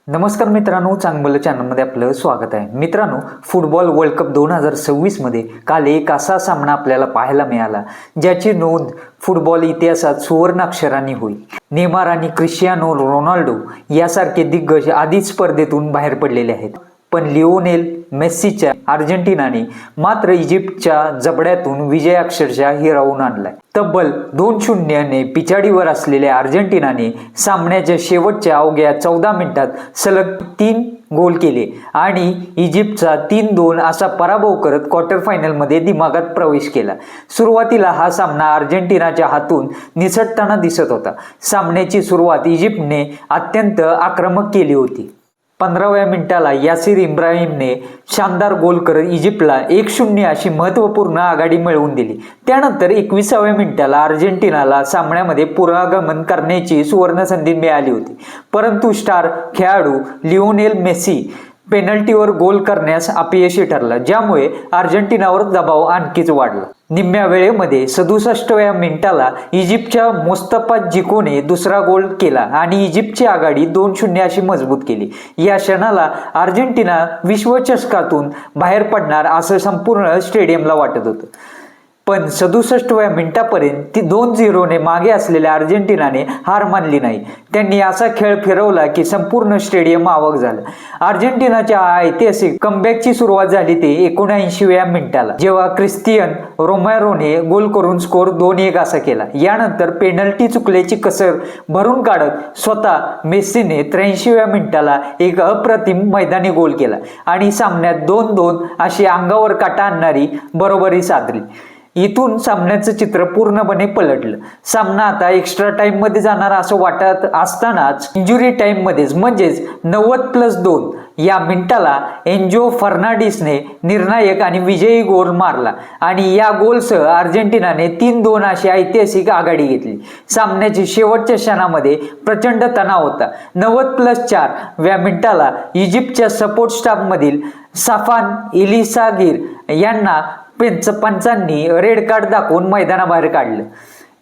नमस्कार मित्रांनो, चांगलं चॅनलमध्ये आपलं स्वागत आहे. मित्रांनो, फुटबॉल वर्ल्ड कप 2026 मध्ये काल एक असा सामना आपल्याला पाहायला मिळाला ज्याची नोंद फुटबॉल इतिहासात सुवर्ण अक्षरांनी होईल. नेमार आणि क्रिस्टियानो रोनाल्डो यासारखे दिग्गज आधीच स्पर्धेतून बाहेर पडलेले आहेत, पण लिओनेल मेस्सीच्या अर्जेंटिनाने मात्र इजिप्तच्या जबड्यातून विजय अक्षरशः हिरावून आणलाय. तब्बल 2-0 ने पिछाडीवर असलेल्या अर्जेंटिनाने सामन्याच्या शेवटच्या अवघ्या 14 मिनिटात सलग 3 गोल केले आणि इजिप्तचा 3-2 असा पराभव करत क्वार्टर फायनलमध्ये दिमागात प्रवेश केला. सुरुवातीला हा सामना अर्जेंटिनाच्या हातून निसटताना दिसत होता. सामन्याची सुरुवात इजिप्तने अत्यंत आक्रमक केली होती. 15व्या मिनिटाला यासिर इब्राहिमने शानदार गोल करत इजिप्तला 1-0 अशी महत्त्वपूर्ण आघाडी मिळवून दिली. त्यानंतर 21व्या मिनिटाला अर्जेंटिनाला सामन्यामध्ये पुनरागमन करण्याची सुवर्ण संधी मिळाली होती, परंतु स्टार खेळाडू लिओनेल मेस्सी पेनल्टीवर गोल करण्यास अपयशी ठरला, ज्यामुळे अर्जेंटिनावर दबाव आणखीच वाढला. निम्म्या वेळेमध्ये 67व्या मिनिटाला इजिप्तच्या मोस्तफा जिकोने दुसरा गोल केला आणि इजिप्तची आघाडी 2-0 अशी मजबूत केली. या क्षणाला अर्जेंटिना विश्वचषकातून बाहेर पडणार असं संपूर्ण स्टेडियमला वाटत होतं. पण 67व्या मिनिटापर्यंत ती 2-0 ने मागे असलेल्या अर्जेंटिनाने हार मानली नाही. त्यांनी असा खेळ फिरवला की संपूर्ण स्टेडियम अवाक झालं. अर्जेंटिनाच्या ऐतिहासिक कमबॅकची सुरुवात झाली ते 79व्या मिनिटाला, जेव्हा क्रिस्टियन रोमेरोने गोल करून स्कोर 2-1 असा केला. यानंतर पेनल्टी चुकल्याची कसर भरून काढत स्वतः मेस्सीने 83व्या मिनिटाला एक अप्रतिम मैदानी गोल केला आणि सामन्यात 2-2 अशी अंगावर काटा आणणारी बरोबरी साधली. इथून सामन्याचं चित्र पूर्णपणे पलटलं. सामना आता एक्स्ट्रा टाइम मध्ये जाणार असं वाटत असतानाच इंजुरी टाइम मध्येच म्हणजेच 90+2 या मिनिटाला एन्झो फर्नांडिसने निर्णायक आणि विजयी गोल मारला आणि या गोलसह अर्जेंटिनाने 3-2 अशी ऐतिहासिक आघाडी घेतली. सामन्याच्या शेवटच्या क्षणामध्ये प्रचंड तणाव होता. 90+4 व्या मिनिटाला इजिप्तच्या सपोर्ट स्टाफ मधील साफान इलिसागिर यांना पंचांनी रेड कार्ड दाखवून मैदानाबाहेर काढलं,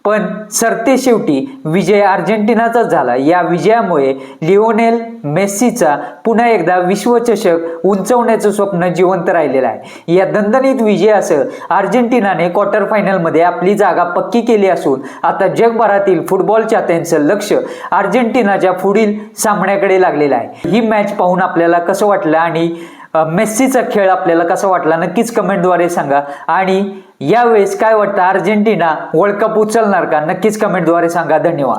पण सरते शेवटी विजय अर्जेंटिनाचा झाला. या विजयामुळे लिओनेल मेस्सीचा पुन्हा एकदा विश्वचषक उंचवण्याचं स्वप्न जिवंत राहिलेलं आहे. या दणदणीत विजयासह अर्जेंटिनाने क्वार्टर फायनलमध्ये आपली जागा पक्की केली असून आता जगभरातील फुटबॉल चाहत्यांचं लक्ष अर्जेंटिनाच्या पुढील सामन्याकडे लागलेलं आहे. ही मॅच पाहून आपल्याला कसं वाटलं आणि मेस्सीचा खेळ आपल्याला कसा वाटला नक्कीच कमेंटद्वारे सांगा. आणि यावेळेस काय वाटतं, अर्जेंटिना वर्ल्ड कप उचलणार का? नक्कीच कमेंटद्वारे सांगा. धन्यवाद.